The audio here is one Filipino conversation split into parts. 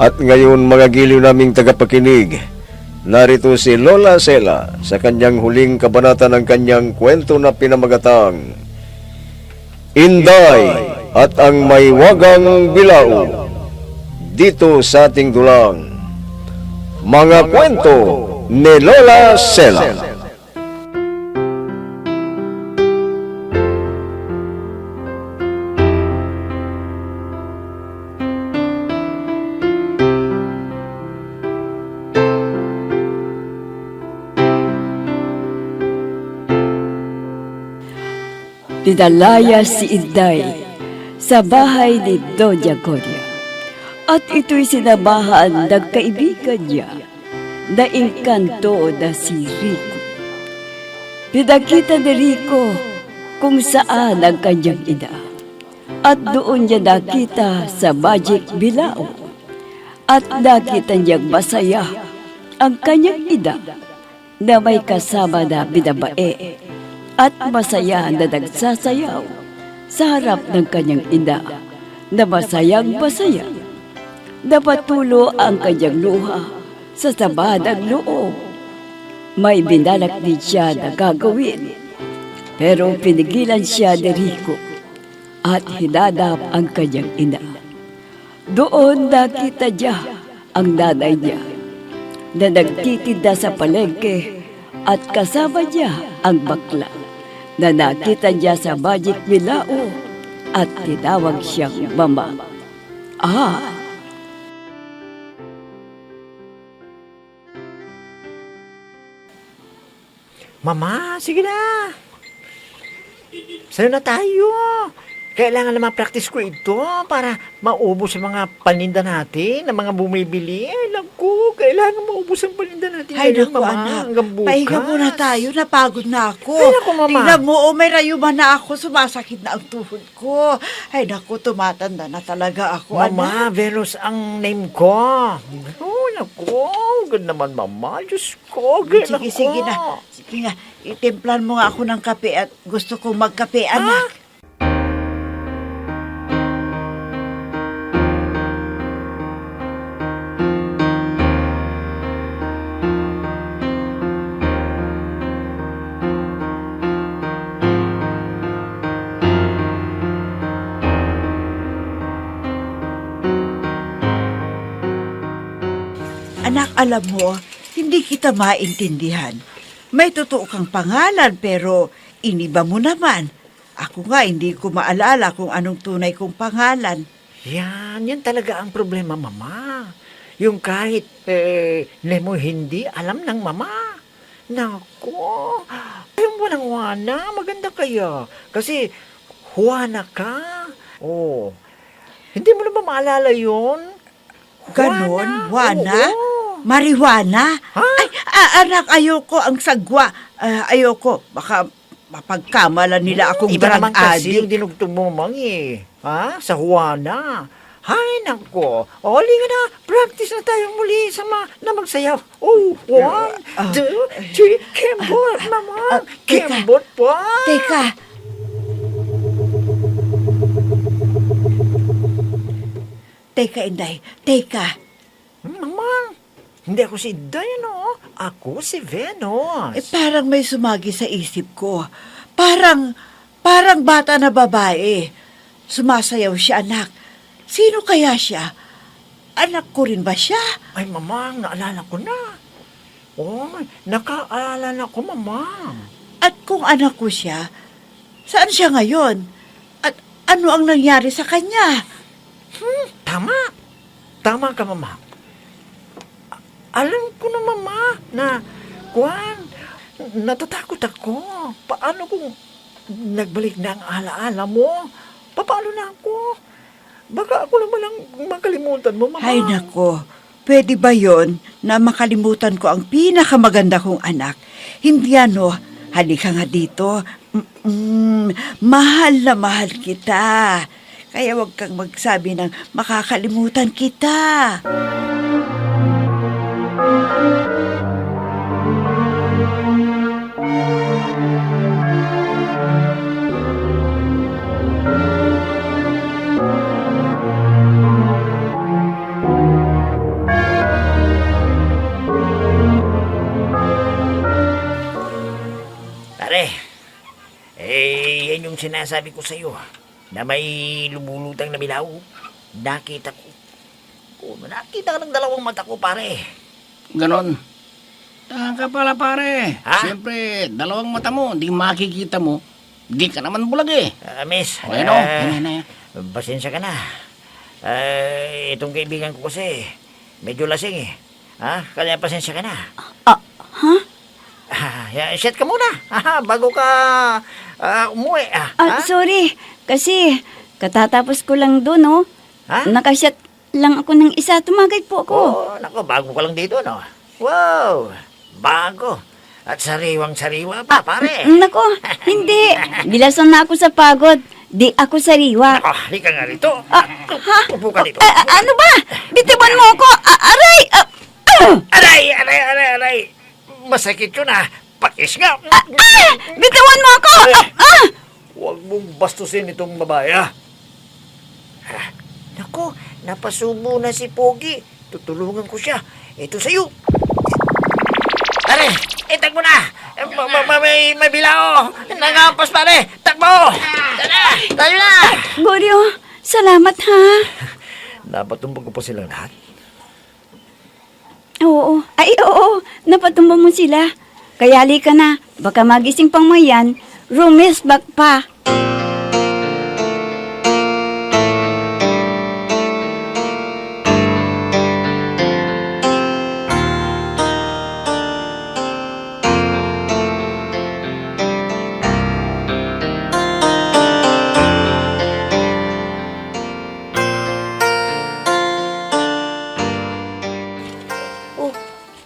At ngayon mga giliw naming tagapakinig, narito si Lola Sela sa kanyang huling kabanata ng kanyang kwento na pinamagatang Inday at ang Maywagang Bilao, dito sa ating dulang Mga Kwento ni Lola Sela. Dinalaya si Inday sa bahay ni Doña Gloria at ito'y sinamahan ng kaibigan niya na engkanto na si Rico. Pinakita ni Rico kung saan ang kanyang ina at doon niya nakita sa Magic Bilao at nakita niyang masaya ang kanyang ina na may kasama na binabae at masaya na nagsasayaw sa harap ng kanyang ina na masayang masaya. Napatulo ang kanyang luha sa sama ng loob. May binalak din siya na gagawin, pero pinigilan siya ni Rico at hinanap ang kanyang ina. Doon nakita niya ang nanay niya na nagtitinda sa palengke at kasama niya ang bakla na nakita niya sa Magic Bilao at tinawag siyang Mama. Mama, sige na. Sa'yo na tayo. Kailangan na ma-practice ko ito para maubos ang mga paninda natin, ang mga bumibili. Ay, naku, kailangan maubos ang paninda natin. Ay, Ngayon, naku, anak. hanggang bukas. Pahinga muna tayo. Napagod na ako. Ay, naku, Mama. Tingnan mo, may rayuman na ako. Sumasakit na ang tuhod ko. Ay, naku, tumatanda na talaga ako, Mama, anak. Venus ang name ko. Oh, naku, good naman, Mama. Diyos ko, good Sige, ako. sige na. Sige nga, itimplan mo nga ako ng kape at gusto kong magkape, anak. Anak, alam mo, hindi kita maintindihan. May totoo kang pangalan pero iniba mo naman. Ako nga, hindi ko maalala kung anong tunay kong pangalan. Yan talaga ang problema, Mama. Yung kahit name mo hindi alam ng Mama. Naku, yung walang Juana, maganda kaya. Kasi Juana ka. Oh, hindi mo na ba maalala yun? Ganon, Juana? Oo. Marijuana? Ha? Ay, anak, ayoko ang sagwa. Ayoko, baka mapagkamalan nila akong Iba drug naman kasi yung addict. dinugtong mo, Mang, eh. Ha? Sa Juana. Hay, nako. O, liga na. Practice na tayo muli na magsayaw. Oh, 1, 2, 3. Kembot, Mama. teka. Kembot pa. Teka. Teka, Inday. Teka. Mama, hindi ako si Dino. Ako si Venus. Parang may sumagi sa isip ko. Parang bata na babae. Sumasayaw siya, anak. Sino kaya siya? Anak ko rin ba siya? Ay, Mama, naalala ko na. Oh, nakaalala na ko, Mama. At kung anak ko siya, saan siya ngayon? At ano ang nangyari sa kanya? Tama. Tama ka, Mama. Alam ko na, Mama, na, natatakot ako. Paano kung nagbalik na ang alaala mo? Paano na ako? Baka ako naman ang makalimutan mo, Mama. Ay nako, pwede ba yon na makalimutan ko ang pinakamaganda kong anak? Hindi ano, halika nga dito. Mahal na mahal kita. Kaya wag kang magsabi ng makakalimutan kita. sinasabi ko sa iyo na may lumulutang na bilaw. Nakita ko. Nakita ka ng dalawang mata ko, pare. Ganon. Taka pala pare. Ha? Siyempre, dalawang mata mo, di makikita mo. Di ka naman bulag eh. Miss, O yan o, yan na yan. pasensya ka na. Itong kaibigan ko kasi, medyo lasing eh. Kaya pasensya ka na. Shit ka muna. Bago ka umuwi. Sorry. Kasi katatapos ko lang doon, oh. Ha? Nakasyat lang ako ng isa. Tumagay po ako. Nako, bago ka lang dito, no? Wow, bago. At sariwang-sariwa pa, pare. Nako, hindi. Bilasan na ako sa pagod. Di ako sariwa. Nako, halika nga rito. Upo ka dito. Ano ba? Bitiwan mo ako. Aray! Aray! Masakit yun, Pakis nga. Bitiwan mo ako! Huwag mong bastusin itong babae, Nako, napasubo na si Pogi. Tutulungan ko siya. Ito sa'yo. Pare, itag mo na. May bilao. Nangampas, pare. Takbo. Tayo na. Goryo, salamat ha. Napatumbog ko pa silang lahat. Oo. Napatumbang mo sila. Kaya ka na. Baka magising pang mayan. Rumis back pa.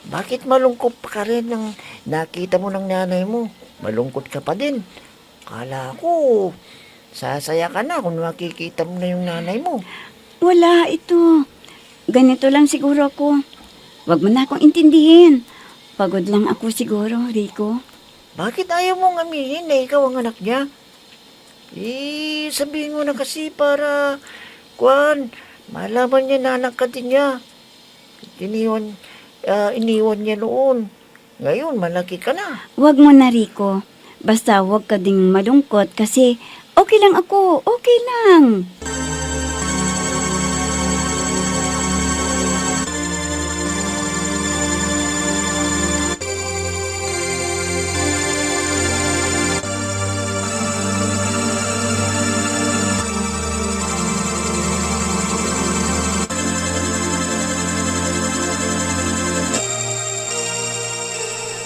Bakit malungkot pa ka rin nang nakita mo ng nanay mo? Malungkot ka pa din. Kala ko, sasaya ka na kung makikita mo na yung nanay mo. Wala, ito. Ganito lang siguro ako. Wag mo na akong intindihin. Pagod lang ako siguro, Rico. Bakit ayaw mong aminin na ikaw ang anak niya? Sabihin mo na kasi para, malaman niya na anak ka din niya. Iniwan niya noon. Ngayon, malaki ka na. Wag mo na, Rico. Basta wag ka ding malungkot kasi okay lang ako. Okay lang.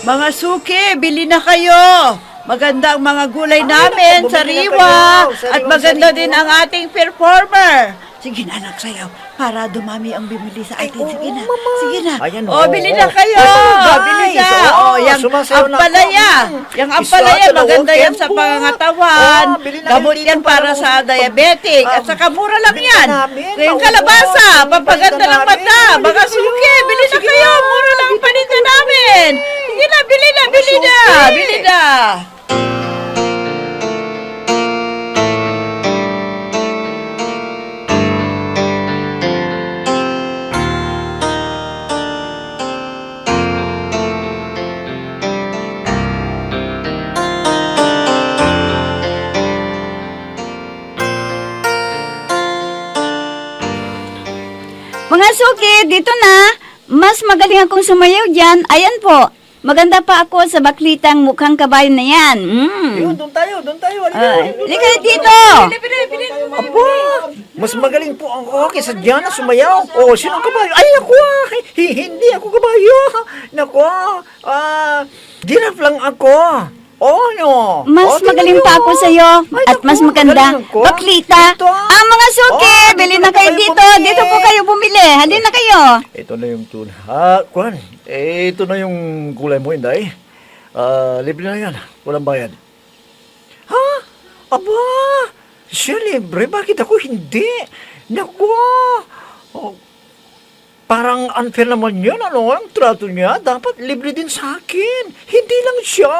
Mga suki, bili na kayo. Maganda ang mga gulay namin, naku, bumili na sariwa. kayo. At maganda Sariwa. din ang ating performer. Sige na, anak, sayaw. Para dumami ang bibili sa atin. Sige na. Mama. Sige na. Ayan, Bili na kayo. Bili na. Yang sumasayaw na ampalaya. ako. Yang Isa, ampalaya, dalawa, maganda yan sa tempo. pangangatawan. Bili na Gamot kayo dito yan para sa diabetic. At saka mura lang bili yan. na namin. Yung Oo, kalabasa, bili papaganda na ng namin. mata. Bili Mga na kayo. suki, bili na Sige kayo. na. Mura lang ang paninda namin. Sige na, bili na. suki. Bili na. Mga suki, dito na. Mas magaling akong sumayaw dyan. Ayan po. Maganda pa ako sa baklitang mukhang kabayo na yan. Doon tayo. Lika dito. Aba, mas magaling po ako kaysa Diana sumayaw. Sino ang kabayo? Ay, naku, hindi ako kabayo. Naku, giraffe lang ako. No. Mas tingnan magaling niyo. pa ako sa'yo. Ay, At naku, mas maganda. magaling ako. Baklita. Ito, Ang mga suki, bili dito na na kayo kayo dito. bumili. Dito po kayo bumili. Halina kayo. Ito na yung tuna. Kwan, ito na yung gulay mo, Inday. Libre na yan. Walang bayad. Aba, siya libre. Bakit ako hindi? Naku, parang unfair naman yun. Ano ang trato niya? Dapat libre din sa akin. Hindi lang siya.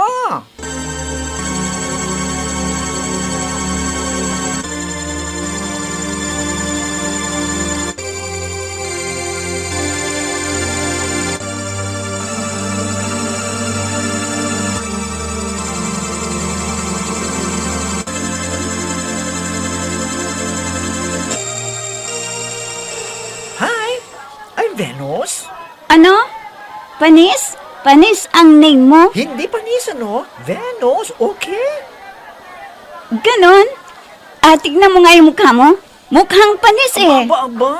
Panis? Panis ang name mo? Hindi panis, ano? Venus, okay? Ganon? Tignan mo nga yung mukha mo. Mukhang panis eh. Aba.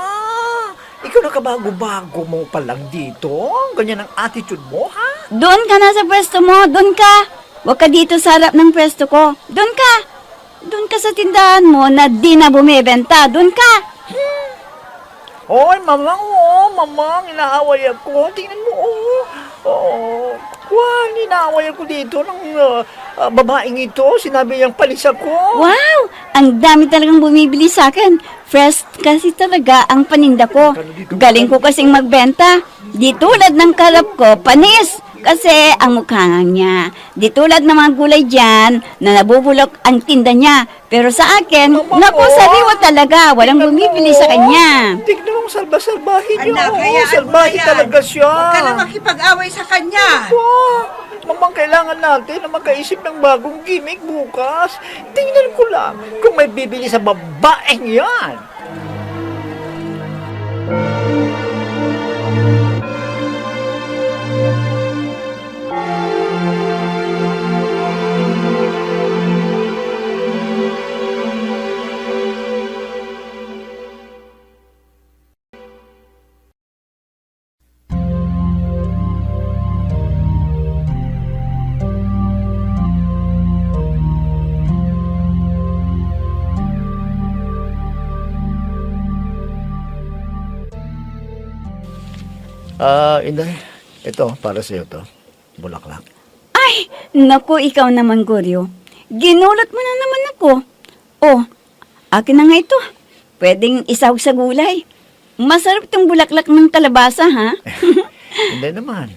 Ikaw nakabago-bago mo pa lang dito? Ganyan ang attitude mo, ha? Doon ka na sa pwesto mo. Doon ka. Huwag ka dito sa harap ng pwesto ko. Doon ka. Doon ka sa tindahan mo na di na bumibenta. Doon ka. Hoy, mamang, inaaway ako. Tingnan mo, Kwan, inaaway ako dito ng babaeng ito. Sinabi niyang palis ako. Wow! Ang dami talagang bumibili sa akin. Fresh kasi talaga ang paninda ko. Galing ko kasing magbenta. Di tulad ng kalap ko, panis. Kasi ang mukha niya. Di tulad ng mga gulay dyan na nabubulok ang tinda niya. Pero sa akin, naku, sariwa talaga. Walang bumibili sa kanya. Tignan mo, salba-salbahin niyo. Anak, hayaan mo Salbahin na yan. talaga siya. Huwag ka na makipag-away sa kanya. Mamang, kailangan natin na makaisip ng bagong gimmick bukas. Tingnan ko lang kung may bibili sa babaeng yan. Inday, ito, para sa'yo to. Bulaklak. Ay, naku, ikaw naman, Goryo. Ginulat mo na naman ako. Oh, akin na nga ito. Pwedeng isahog sa gulay. Masarap itong bulaklak ng kalabasa, ha? Hindi naman.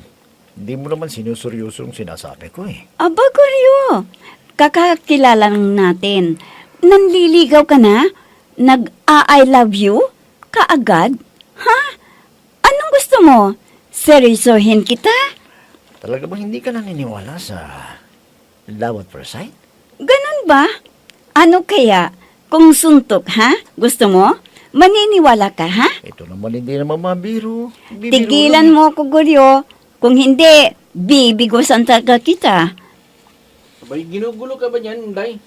Hindi mo naman sinusuryosong sinasabi ko eh. Aba, Goryo. Kakakilala lang natin. Nanliligaw ka na? Nag-I love you? Kaagad? Ha? Anong gusto mo? Seryosohin kita? Talaga bang hindi ka naniniwala sa love at first sight? Ganun ba? Ano kaya? Kung suntok, ha? Gusto mo? Maniniwala ka, ha? Ito naman hindi naman mabiro. Bibiro Tigilan lang. mo ko, Goryo. Kung hindi, bibigosan talaga kita. Abay, ginugulo ka ba niyan, Day?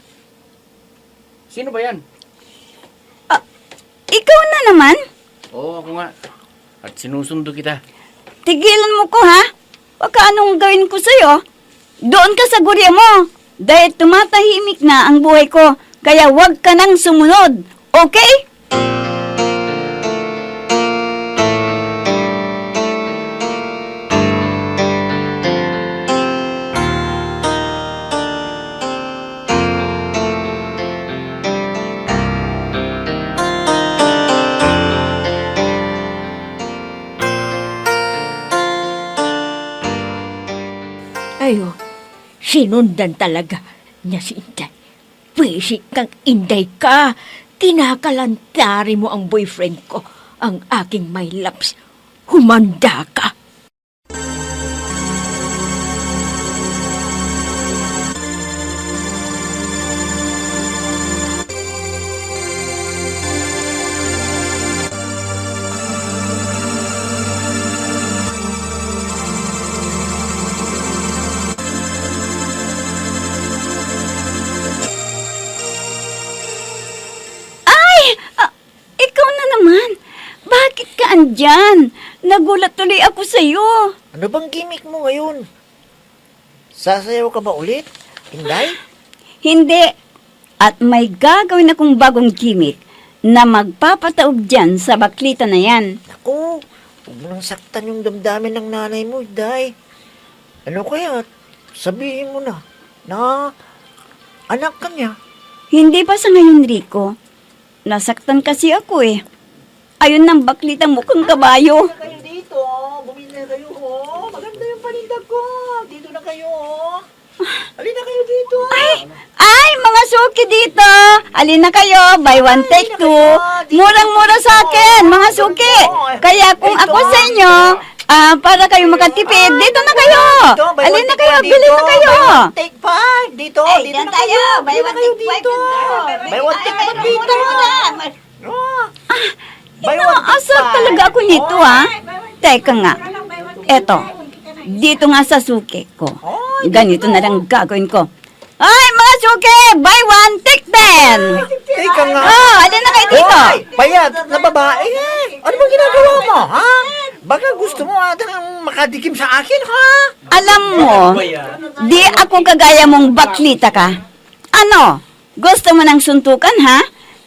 Sino ba yan? Ikaw na naman? Oo, ako nga. At sinusundo kita. Tigilan mo ko, ha? Baka anong gawin ko sa'yo? Doon ka sa gurya mo. Dahil tumatahimik na ang buhay ko. Kaya huwag ka nang sumunod. Okay? Ayo, sinundan talaga niya si Inday. Pwisik kang Inday ka. Kinakalantari mo ang boyfriend ko, ang aking my loves. Humanda ka. Ikaw na naman. Bakit ka andyan? Nagulat tuloy ako sa'yo. Ano bang gimmick mo ngayon? Sasayaw ka ba ulit? Inday? Hindi. At may gagawin akong bagong gimmick na magpapataob dyan sa baklita na yan. Naku, huwag mo nang saktan yung damdamin ng nanay mo, Inday. Ano kaya? Sabihin mo na anak ka niya. Hindi pa sa ngayon, Rico. Nasaktan kasi ako eh. Ayun ng baklitang mukhang kabayo. Kayo dito, bumili na kayo, Maganda yung panindag ko. Dito na kayo, Halina kayo dito. Ay, mga suki dito. Alin na kayo, buy one take two. Murang-mura sa akin, mga suki. Kaya kung ako sa inyo, para kayo makatipid, dito na kayo. Alin na kayo, bili na kayo. Take five. Dito, dito na kayo. buy one take dito. Buy one take five dito. Inaasar talaga ako nito, ha? Teka nga. Eto, dito nga sa suki ko. Ganito na lang gagawin ko. Ay, mga suki! Buy one, take 10! Teka nga. Oh, alin na kayo dito? Hoy, payat na babae. Ano bang ginagawa mo, ha? Baka gusto mo atang makadikim sa akin, ha? Alam mo, di ako kagaya mong baklita ka. Ano? Gusto mo ng suntukan, ha?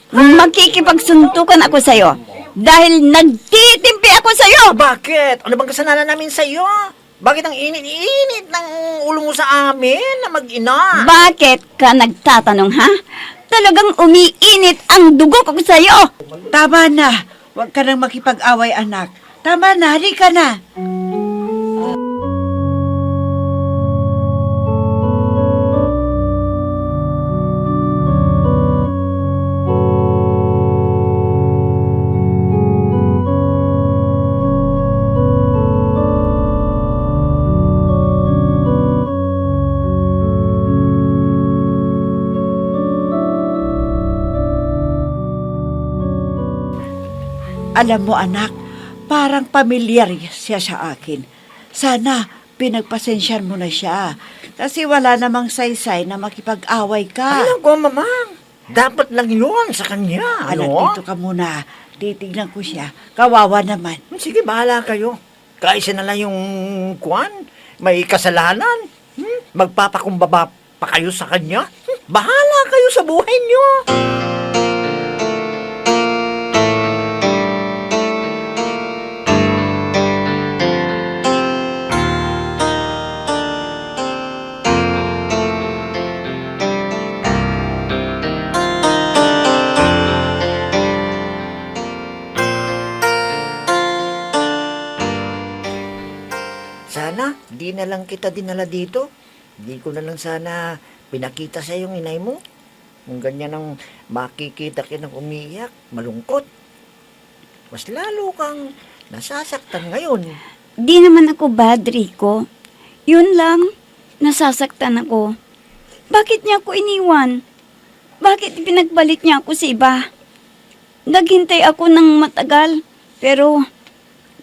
Makikipagsuntukan ako sa'yo. Dahil nagtitimpi ako sa'yo. Bakit? Ano bang kasalanan namin sa'yo? Bakit ang init-init ng ulo mo sa amin na mag-ina? Bakit ka nagtatanong, ha? Talagang umiinit ang dugo ko sa'yo. Tama na. Huwag ka nang makipag-away, anak. Tama na, halika na. Alam mo, anak, parang pamilyar siya sa akin. Sana pinagpasensyan mo na siya. Kasi wala namang saysay na makipag-away ka. Alam ko, mamang. Dapat lang yun sa kanya. Anak, Ano? dito ka muna. Titignan ko siya. Kawawa naman. Sige, bahala kayo. Kaisa na lang yung kwan. May kasalanan. Magpapakumbaba pa kayo sa kanya. Bahala kayo sa buhay niyo. Sana, di na lang kita dinala dito. Di ko na lang sana pinakita sa yung inay mo. Kung ganyan ang makikita kinang umiiyak, malungkot. Mas lalo kang nasasaktan ngayon. Di naman ako bad, Rico. Yun lang, nasasaktan ako. Bakit niya ako iniwan? Bakit pinagbalik niya ako sa iba? Naghintay ako ng matagal, pero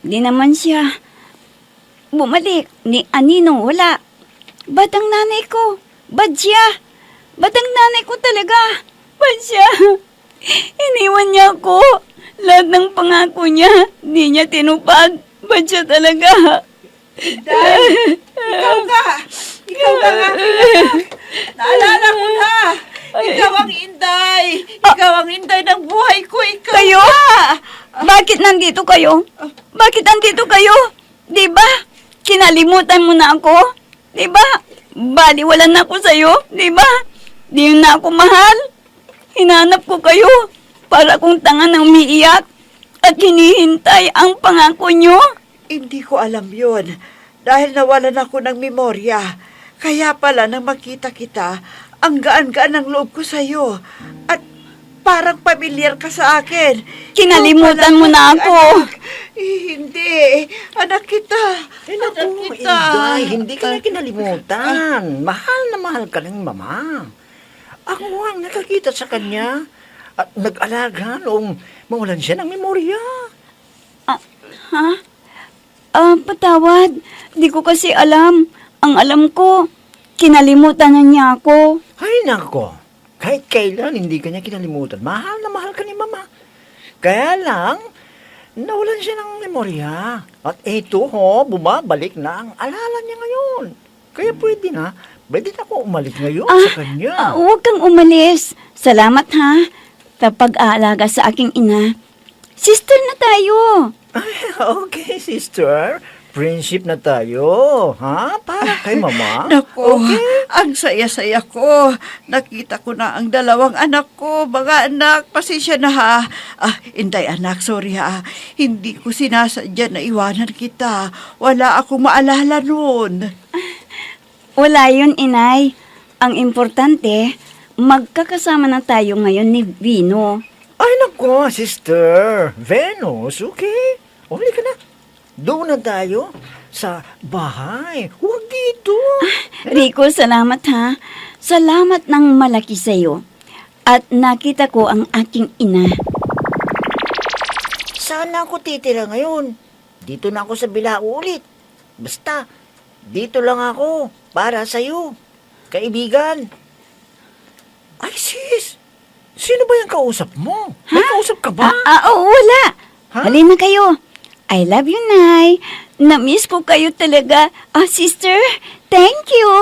di naman siya bumalik. Ni Anino, wala. Ba't ang nanay ko? Ba't siya? Ba't ang nanay ko talaga? Ba't siya? Iniwan niya ako. Lahat ng pangako niya, di niya tinupad. Ba't siya talaga? Ikaw ka! Ikaw ka nga, anak! Naalala ko na! Ikaw ang inday! Ikaw ang inday ng buhay ko! Ikaw Kayo? ka! Bakit nandito kayo? Bakit nandito kayo? Di ba? Kinalimutan mo na ako? Di ba? Baliwalan na ako sa'yo? Di ba? Di na ako mahal? Hinanap ko kayo para kung tanga na umiiyak at hinihintay ang pangako nyo. Hindi ko alam yon dahil nawalan ako ng memorya. Kaya pala nang makita kita, ang gaan-gaan ng loob ko sa'yo. At parang pamilyar ka sa akin. Kinalimutan Ikaw mo pala na ang ako. anak. Hindi. Anak kita. Naku, Inday, hindi ka na kinalimutan. Mahal na mahal ka ng mama. Ako ang nakakita sa kanya at nag-alaga noong mawalan siya ng memorya. Ha? Patawad. Di ko kasi alam. Ang alam ko, kinalimutan na niya ako. Ay, nako. Kahit kailan, hindi ka niya kinalimutan. Mahal na mahal ka ni mama. Kaya lang, nawalan siya ng memorya. At eto bumabalik na ang alala niya ngayon. Kaya pwede na ako umalik ngayon sa kanya. Huwag kang umalis. Salamat ha. Pag-aalaga sa aking ina. Sister na tayo. Ay, okay, sister. Friendship na tayo. Ha? Para kay mama. Naku, ang saya-saya ko. Nakita ko na ang dalawang anak ko. Mga anak, pasensya na ha. Inday anak, sorry ha. Hindi ko sinasadya na iwanan kita. Wala akong maalala noon. Wala yun, inay. Ang importante, magkakasama na tayo ngayon ni Vino. Ay, nako, sister. Venus, okay. Uli ka na. Doon na tayo sa bahay. Huwag dito. Rico, salamat ha. Salamat ng malaki sa'yo. At nakita ko ang aking ina. Saan na ako titira ngayon? Dito na ako sa Bilao ulit. Basta, Dito lang ako para sa'yo. Kaibigan. Ay, sis. Sino ba yung kausap mo? May kausap ka ba? Oo, wala. Ha? Halina kayo. I love you, Nay. Na-miss ko kayo talaga. Sister, thank you.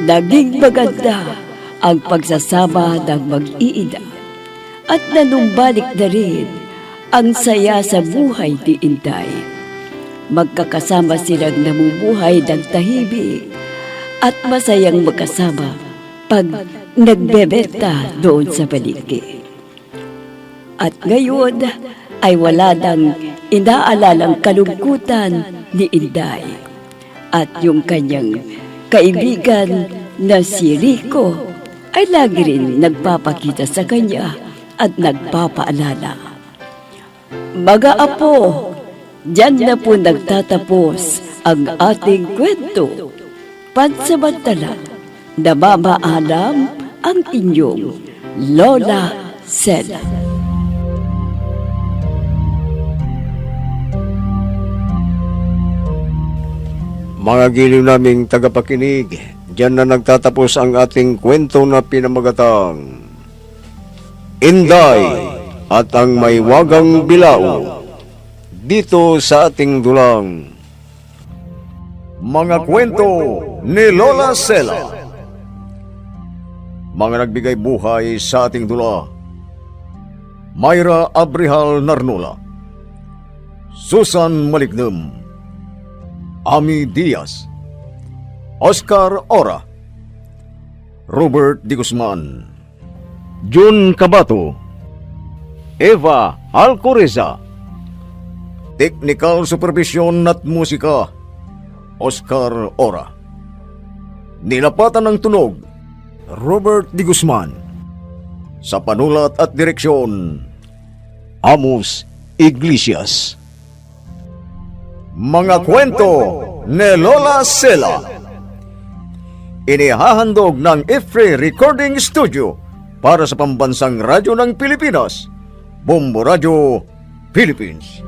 Naging maganda ang pagsasama ng mag-iina at nanumbalik na rin ang saya sa buhay ni Inday. Magkakasama silang namumuhay ng tahimik at masayang magkasama pag nagbebenta doon sa paligid. At ngayon ay wala nang inaalalang kalungkutan ni Inday at yung kanyang kaibigan na si Rico ay lagi rin nagpapakita sa kanya at nagpapaalala. Mga apo, diyan na po nagtatapos ang ating kwento. Pansamantala, namamaalam ang inyong Lola Sela. Mga giliw naming tagapakinig, diyan na nagtatapos ang ating kwento na pinamagatang Inday at ang may wagang bilao dito sa ating dulang Mga Kwento ni Lola Sela. Mga nagbigay buhay sa ating dula: Myra Abrihal Narnola, Susan Malignem, Ami Diaz, Oscar Ora, Robert D. Guzman, Jun Cabato, Eva Alcoreza. Technical Supervision at Musika, Oscar Ora. Nilapatan ng tunog, Robert D. Guzman. Sa panulat at direksyon, Amos Iglesias. Mga Kwento ni Lola Sela. Inihahandog ng IFRE Recording Studio para sa pambansang radyo ng Pilipinas, Bombo Radio, Philippines.